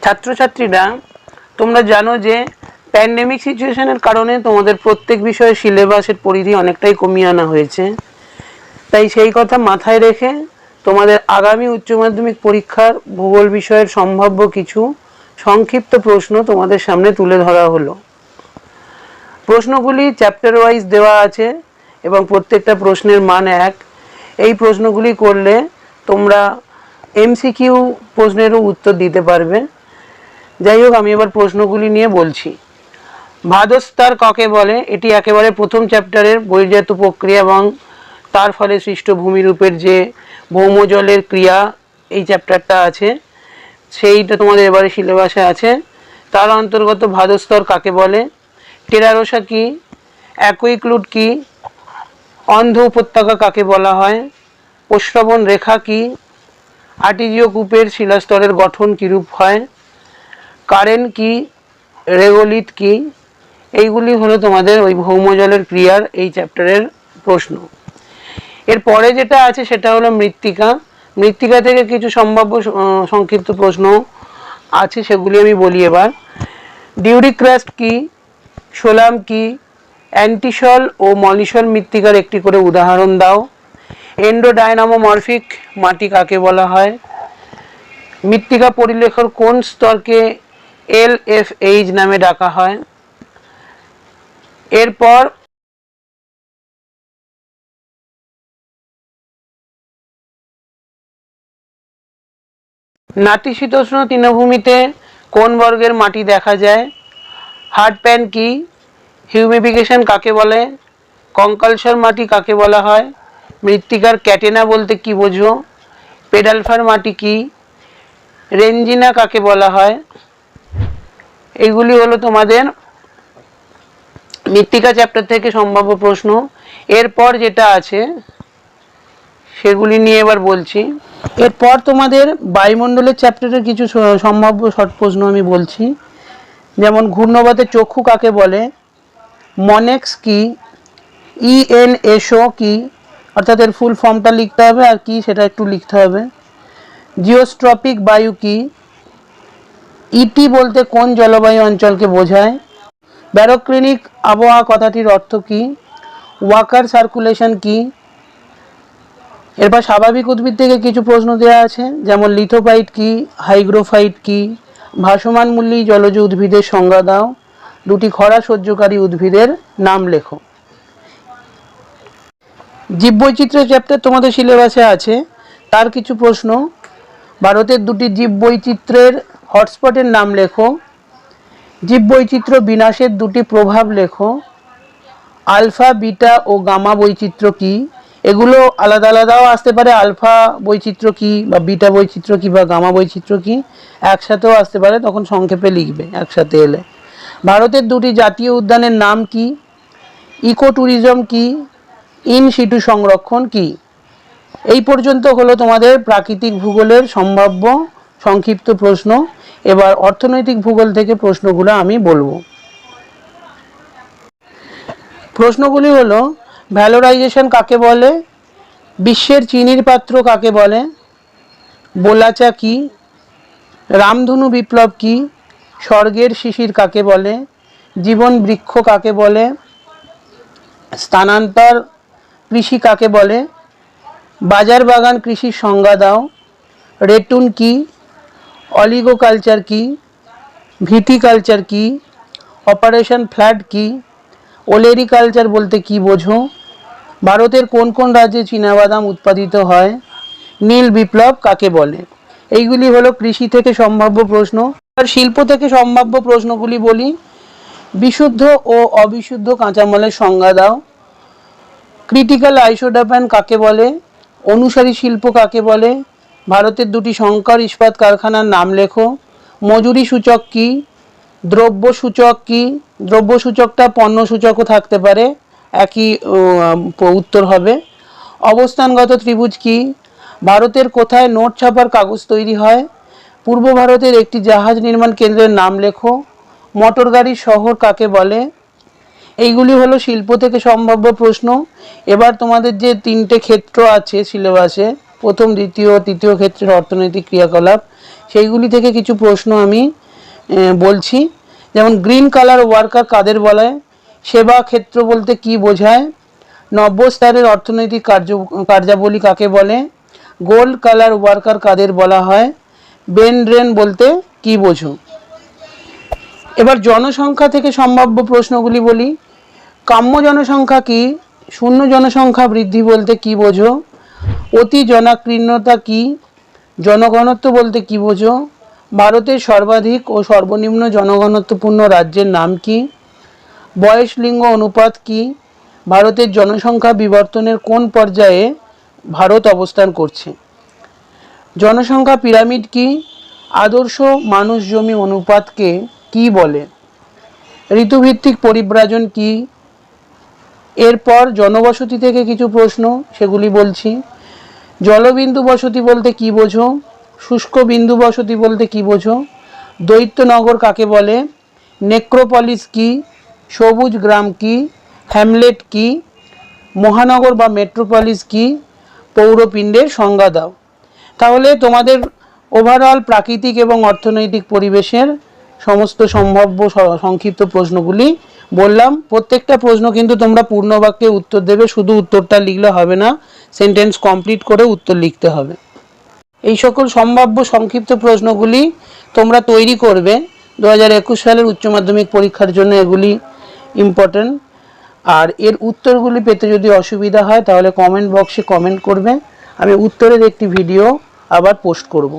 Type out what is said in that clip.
ছাত্রছাত্রীরা, তোমরা জানো যে প্যান্ডেমিক সিচুয়েশনের কারণে তোমাদের প্রত্যেক বিষয়ে সিলেবাসের পরিধি অনেকটাই কমিয়ে আনা হয়েছে। তাই সেই কথা মাথায় রেখে তোমাদের আগামী উচ্চ মাধ্যমিক পরীক্ষার ভূগোল বিষয়ের সম্ভাব্য কিছু সংক্ষিপ্ত প্রশ্ন তোমাদের সামনে তুলে ধরা হলো। প্রশ্নগুলি চ্যাপ্টার ওয়াইজ দেওয়া আছে এবং প্রত্যেকটা প্রশ্নের মান 1। এই প্রশ্নগুলি করলে তোমরা এমসিকিউ প্রশ্নেরও উত্তর দিতে পারবে। যাই হোক, আমি এবার প্রশ্নগুলি নিয়ে বলছি। ভাদস্তার কাকে বলে? এটি একেবারে প্রথম চ্যাপ্টারের বহির্জাত প্রক্রিয়া এবং তার ফলে সৃষ্ট ভূমিরূপের যে ভৌমজলের ক্রিয়া, এই চ্যাপ্টারটা আছে, সেইটা তোমাদের এবারে সিলেবাসে আছে। তার অন্তর্গত ভাদস্তর কাকে বলে, টেরারোসা কি, অ্যাকুইক্লুড কি, অন্ধ উপত্যকা কাকে বলা হয়, প্রস্রবণ রেখা কি, আর্টিজিও কূপের শিলাস্তরের গঠন কীরূপ হয়, কারেন কি, রেগোলিথ কি। এইগুলি হলো তোমাদের ওই ভৌমজলের ক্রিয়ার এই চ্যাপ্টারের প্রশ্ন। এরপরে যেটা আছে সেটা হলো মৃত্তিকা। মৃত্তিকা থেকে কিছু সম্ভাব্য সংক্ষিপ্ত প্রশ্ন আছে, সেগুলি আমি বলি এবার। ডিউরিক ক্রাস্ট কি, সোলাম কি, অ্যান্টিসল ও মলিসল মৃত্তিকার একটি করে উদাহরণ দাও। এন্ডোডাইনামোমরফিক মাটি কাকে বলা হয়? মৃত্তিকা পরিলেখর কোন স্তরকে LFH নামে ডাকা হয়? এরপর নাতিশীতোষ্ণ তৃণভূমিতে কোন বর্গের মাটি দেখা যায়? হার্ড প্যান কি, হিউমিফিকেশন কাকে বলে, কঙ্কালসার মাটি কাকে বলা হয়, মৃত্তিকার ক্যাটেনা বলতে কি বোঝো, পেডালফার মাটি কি, রেঞ্জিনা কাকে বলা হয়। এইগুলি হলো তোমাদের মৃত্তিকা চ্যাপ্টার থেকে সম্ভাব্য প্রশ্ন। এরপর যেটা আছে সেগুলি নিয়ে এবার বলছি। এরপর তোমাদের বায়ুমণ্ডলের চ্যাপ্টারের কিছু সম্ভাব্য শর্ট প্রশ্ন আমি বলছি। যেমন ঘূর্ণবাতের চক্ষু কাকে বলে, মনেক্স কি, ENSO কি, অর্থাৎ এর ফুল ফর্মটা লিখতে হবে, আর কি সেটা একটু লিখতে হবে। জিওস্ট্রপিক বায়ু কি, ইটি বলতে কোন জলবায়ু অঞ্চলকে বোঝায়, ব্যারোক্লিনিক আবহাওয়া কথাটির অর্থ কি, ওয়াকার সার্কুলেশন কি। এরপর স্বাভাবিক উদ্ভিদ থেকে কিছু প্রশ্ন দেওয়া আছে, যেমন লিথোফাইট কি, হাইগ্রোফাইট কি, ভাসমান মূল্যী জলজ উদ্ভিদের সংজ্ঞা দাও, দুটি খরা সহ্যকারী উদ্ভিদের নাম লেখো। জীববৈচিত্র্য চ্যাপ্টার তোমাদের সিলেবাসে আছে, তার কিছু প্রশ্ন। ভারতের দুটি জীববৈচিত্র্যের হটস্পটের নাম লেখো, জীববৈচিত্র্য বিনাশের দুটি প্রভাব লেখো, আলফা বিটা ও গামা বৈচিত্র্য কি। এগুলো আলাদা আলাদাও আসতে পারে, আলফা বৈচিত্র্য কি বা বিটা বৈচিত্র্য কি বা গামা বৈচিত্র্য কি, একসাথেও আসতে পারে, তখন সংক্ষেপে লিখবে একসাথে এলে। ভারতের দুটি জাতীয় উদ্যানের নাম কি, ইকো ট্যুরিজম কি, ইন সিটু সংরক্ষণ কি। এই পর্যন্ত হলো তোমাদের প্রাকৃতিক ভূগোলের সম্ভাব্য সংক্ষিপ্ত প্রশ্ন। এবার অর্থনৈতিক ভূগোল থেকে প্রশ্নগুলো আমি বলবো। প্রশ্নগুলি হলো, ভ্যালোরাইজেশন কাকে বলে, বিশ্বের চিনির পাত্র কাকে বলে, বোলাচা কি, রামধনু বিপ্লব কি, স্বর্গের শিশির কাকে বলে, জীবন বৃক্ষ কাকে বলে, স্থানান্তর কৃষি কাকে বলে, বাজার বাগান কৃষির সংজ্ঞা দাও, রেটুন কি, অলিগোকালচার কি, ভিটিকালচার কি, অপারেশন ফ্ল্যাড কি, ওলেরিকালচার বলতে কি বোঝো, ভারতের কোন কোন রাজ্যে চীনাবাদাম উৎপাদিত হয়, নীল বিপ্লব কাকে বলে। এইগুলি হলো কৃষি থেকে সম্ভাব্য প্রশ্ন। আর শিল্প থেকে সম্ভাব্য প্রশ্নগুলি বলি। বিশুদ্ধ ও অবিশুদ্ধ কাঁচামালের সংজ্ঞা দাও, ক্রিটিক্যাল আইসোডাপান কাকে বলে, অনুসারী শিল্প কাকে বলে, ভারতের দুটি সংকর ইস্পাত কারখানার নাম লেখো, মজুরি সূচক কি, দ্রব্য সূচক কি। দ্রব্য সূচকটা পণ্য সূচকও থাকতে পারে, একই উত্তর হবে। অবস্থানগত ত্রিভুজ কি, ভারতের কোথায় নোট ছাপার কাগজ তৈরি হয়, পূর্ব ভারতের একটি জাহাজ নির্মাণ কেন্দ্রের নাম লেখো, মোটর গাড়ির শহর কাকে বলে। এইগুলি হলো শিল্প থেকে সম্ভাব্য প্রশ্ন। এবার তোমাদের যে তিনটে ক্ষেত্র আছে সিলেবাসে, প্রথম দ্বিতীয় তৃতীয় ক্ষেত্রের অর্থনৈতিক ক্রিয়াকলাপ, সেইগুলি থেকে কিছু প্রশ্ন আমি বলছি। যেমন গ্রিন কালার ওয়ার্কার কাদের বলে, সেবা ক্ষেত্র বলতে কি বোঝায়, নব্য স্তরের অর্থনৈতিক কার্যাবলী কাকে বলে, গোল্ড কালার ওয়ার্কার কাদের বলা হয়, ব্রেন ড্রেন বলতে কি বোঝো। এবার জনসংখ্যা থেকে সম্ভাব্য প্রশ্নগুলি বলি। কাম্য জনসংখ্যা কি, শূন্য জনসংখ্যা বৃদ্ধি বলতে কি বোঝো, অতি জনাকীর্ণতা কি, জনঘনত্ব বলতে কি বোঝো, ভারতের সর্বাধিক ও সর্বনিম্ন জনঘনত্বপূর্ণ রাজ্যের নাম কি, বয়স লিঙ্গ অনুপাত কি, ভারতের জনসংখ্যা বিবর্তনের কোন পর্যায়ে ভারত অবস্থান করছে, জনসংখ্যা পিরামিড কি, আদর্শ মানুষ জমি অনুপাতকে কি বলে, ঋতুভিত্তিক পরিব্রাজন কি। এরপর জনবসতি থেকে কিছু প্রশ্ন, সেগুলি বলছি। জলবিন্দু বসতি বলতে কি বোঝো, শুষ্ক বিন্দু বসতি বলতে কি বোঝো, দৈত্যনগর কাকে বলে, নেক্রোপলিস কি, সবুজ গ্রাম কি, হ্যামলেট কি, মহানগর বা মেট্রোপলিস কি, পৌরপিণ্ডের সংজ্ঞা দাও। তাহলে তোমাদের ওভারঅল প্রাকৃতিক এবং অর্থনৈতিক পরিবেশের সমস্ত সম্ভাব্য সংক্ষিপ্ত প্রশ্নগুলি বললাম। প্রত্যেকটা প্রশ্ন কিন্তু তোমরা পূর্ণ বাক্যে উত্তর দেবে, শুধু উত্তরটা লিখলে হবে না, সেন্টেন্স কমপ্লিট করে উত্তর লিখতে হবে। এই সকল সম্ভাব্য সংক্ষিপ্ত প্রশ্নগুলি তোমরা তৈরি করবে 2021 সালের উচ্চ মাধ্যমিক পরীক্ষার জন্য, এগুলি ইম্পর্টেন্ট। আর এর উত্তরগুলি পেতে যদি অসুবিধা হয় তাহলে কমেন্ট বক্সে কমেন্ট করবে, আমি উত্তরের একটি ভিডিও আবার পোস্ট করব।